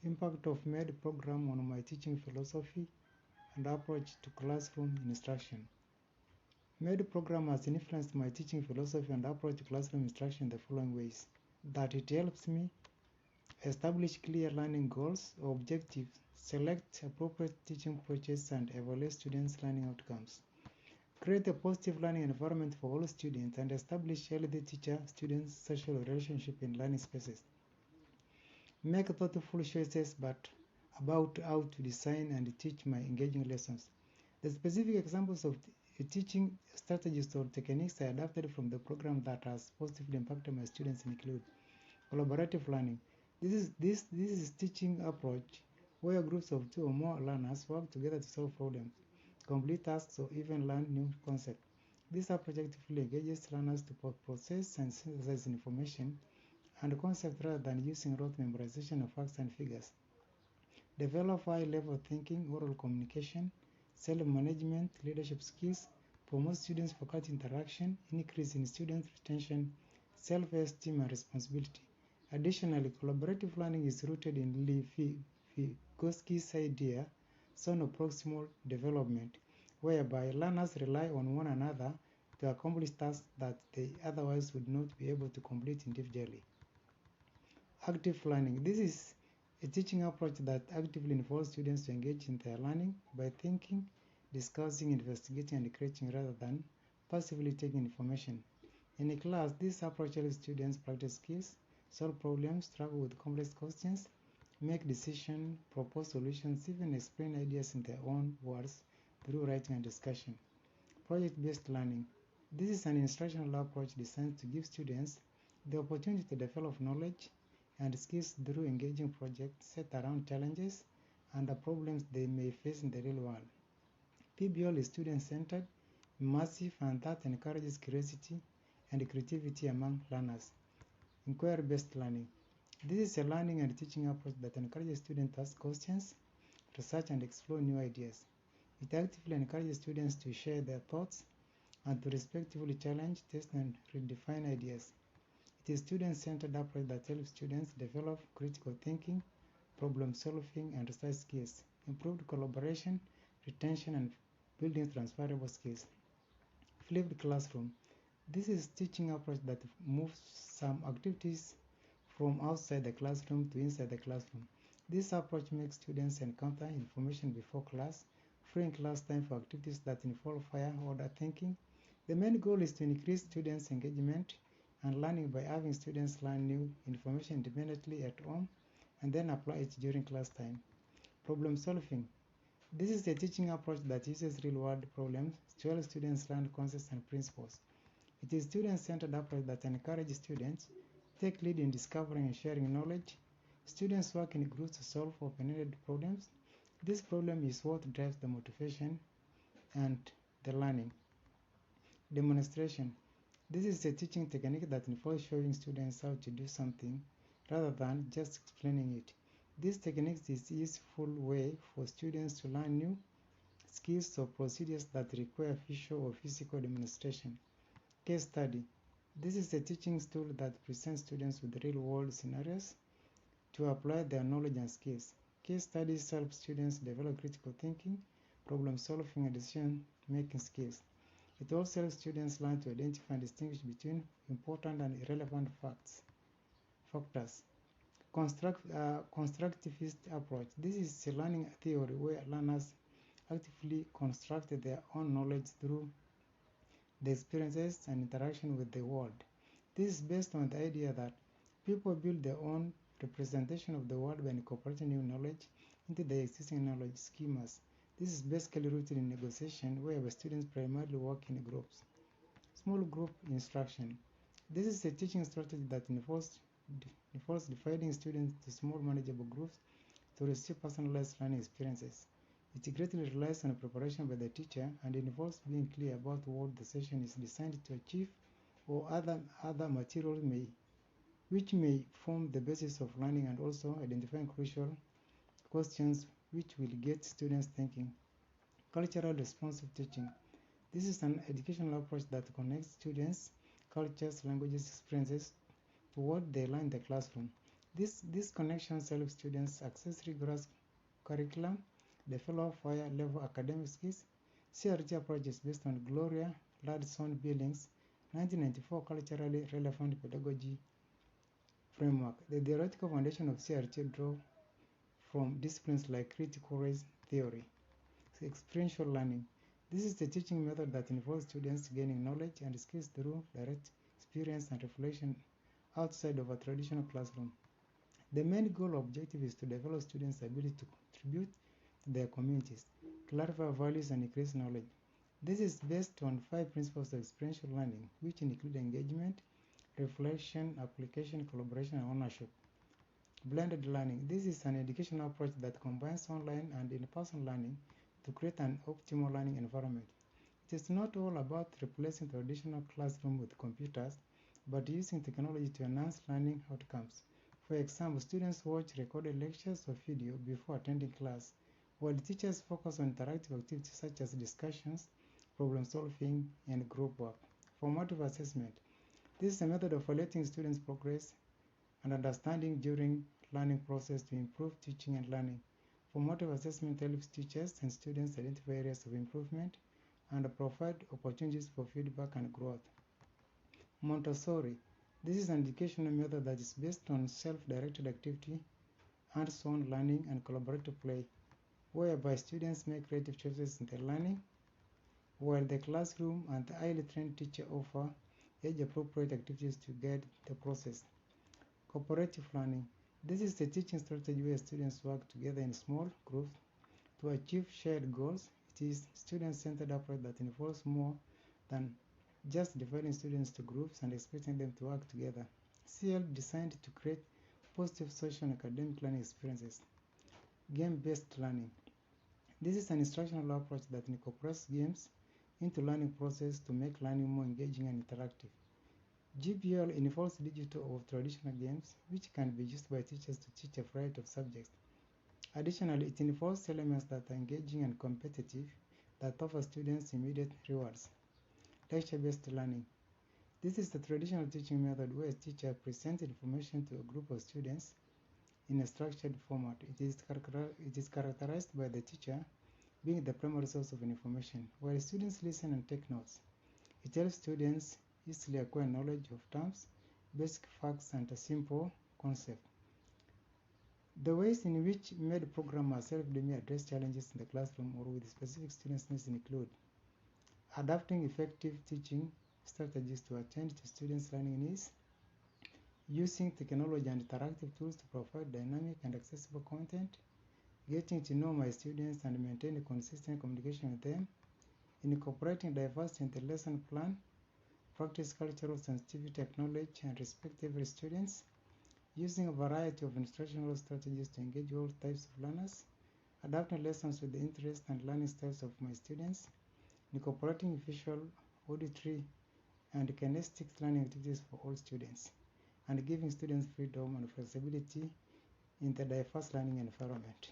Impact of MED program on my teaching philosophy and approach to classroom instruction. MED program has influenced my teaching philosophy and approach to classroom instruction in the following ways. That it helps me establish clear learning goals or objectives, select appropriate teaching approaches, and evaluate students' learning outcomes. Create a positive learning environment for all students and establish healthy teacher-student social relationship in learning spaces. Make thoughtful choices about how to design and teach my engaging lessons. The specific examples of teaching strategies or techniques I adapted from the program that has positively impacted my students include collaborative learning. This is teaching approach where groups of 2 or more learners work together to solve problems, complete tasks, or even learn new concepts. This approach actively engages learners to process and synthesize information and concepts rather than using rote memorization of facts and figures. Develop high-level thinking, oral communication, self-management, leadership skills, promote students' faculty interaction, increase in student retention, self-esteem, and responsibility. Additionally, collaborative learning is rooted in Vygotsky's idea, zone of proximal development, whereby learners rely on one another to accomplish tasks that they otherwise would not be able to complete individually. Active learning. This is a teaching approach that actively involves students to engage in their learning by thinking, discussing, investigating, and creating rather than passively taking information. In a class, this approach helps students practice skills, solve problems, struggle with complex questions, make decisions, propose solutions, even explain ideas in their own words through writing and discussion. Project-based learning. This is an instructional approach designed to give students the opportunity to develop knowledge and skills through engaging projects set around challenges and the problems they may face in the real world. PBL is student-centered, immersive, and that encourages curiosity and creativity among learners. Inquiry-based learning. This is a learning and teaching approach that encourages students to ask questions, research, and explore new ideas. It actively encourages students to share their thoughts and to respectively challenge, test, and redefine ideas. It is a student-centered approach that helps students develop critical thinking, problem-solving, and research skills, improved collaboration, retention, and building transferable skills. Flipped classroom. This is a teaching approach that moves some activities from outside the classroom to inside the classroom. This approach makes students encounter information before class, freeing class time for activities that involve higher order thinking. The main goal is to increase students' engagement and learning by having students learn new information independently at home and then apply it during class time. Problem solving. This is a teaching approach that uses real-world problems to help students learn concepts and principles. It is a student-centered approach that encourages students to take lead in discovering and sharing knowledge. Students work in groups to solve open-ended problems. This problem is what drives the motivation and the learning. Demonstration. This is a teaching technique that involves showing students how to do something rather than just explaining it. This technique is a useful way for students to learn new skills or procedures that require visual or physical demonstration. Case study. This is a teaching tool that presents students with real-world scenarios to apply their knowledge and skills. Case studies help students develop critical thinking, problem-solving, and decision-making skills. It also helps students learn to identify and distinguish between important and irrelevant factors. Constructivist approach. This is a learning theory where learners actively construct their own knowledge through the experiences and interaction with the world. This is based on the idea that people build their own representation of the world by incorporating new knowledge into their existing knowledge schemas. This is basically rooted in negotiation, where the students primarily work in groups. Small group instruction. This is a teaching strategy that involves dividing students into small manageable groups to receive personalized learning experiences. It greatly relies on preparation by the teacher and involves being clear about what the session is designed to achieve or other materials which may form the basis of learning, and also identifying crucial questions which will get students thinking. Cultural responsive teaching. This is an educational approach that connects students, cultures, languages, experiences to what they learn in the classroom. This connections help students access rigorous curriculum, develop higher level academic skills. CRT approach is based on Gloria Ladson-Billings' 1994 culturally relevant pedagogy framework. The theoretical foundation of CRT draw from disciplines like critical race theory. Experiential learning. This is the teaching method that involves students gaining knowledge and skills through direct experience and reflection outside of a traditional classroom. The main goal or objective is to develop students' ability to contribute to their communities, clarify values, and increase knowledge. This is based on 5 principles of experiential learning, which include engagement, reflection, application, collaboration, and ownership. Blended learning. This is an educational approach that combines online and in-person learning to create an optimal learning environment. It is not all about replacing traditional classroom with computers, but using technology to enhance learning outcomes. For example, students watch recorded lectures or video before attending class, while teachers focus on interactive activities such as discussions, problem solving, and group work. Formative assessment. This is a method of evaluating students' progress and understanding during learning process to improve teaching and learning. Formative assessment helps teachers and students identify areas of improvement and provide opportunities for feedback and growth. Montessori. This is an educational method that is based on self-directed activity, hands-on learning, and collaborative play, whereby students make creative choices in their learning, while the classroom and the highly trained teacher offer age-appropriate activities to guide the process. Cooperative learning. This is the teaching strategy where students work together in small groups to achieve shared goals. It is a student-centered approach that involves more than just dividing students to groups and expecting them to work together. CL designed to create positive social and academic learning experiences. Game-based learning. This is an instructional approach that incorporates games into learning process to make learning more engaging and interactive. GBL involves digital or traditional games, which can be used by teachers to teach a variety of subjects. Additionally, it involves elements that are engaging and competitive that offer students immediate rewards. Lecture-based learning. This is the traditional teaching method where a teacher presents information to a group of students in a structured format. It is characterized by the teacher being the primary source of information, while students listen and take notes. It helps students easily acquire knowledge of terms, basic facts, and a simple concept. The ways in which MED programmers help me address challenges in the classroom or with specific students' needs include adapting effective teaching strategies to attend to students' learning needs, using technology and interactive tools to provide dynamic and accessible content, getting to know my students and maintaining consistent communication with them, incorporating diversity in the lesson plan, practice cultural sensitivity, acknowledge and respect every student, using a variety of instructional strategies to engage all types of learners, adapting lessons with the interests and learning styles of my students, incorporating visual, auditory, and kinesthetic learning activities for all students, and giving students freedom and flexibility in the diverse learning environment.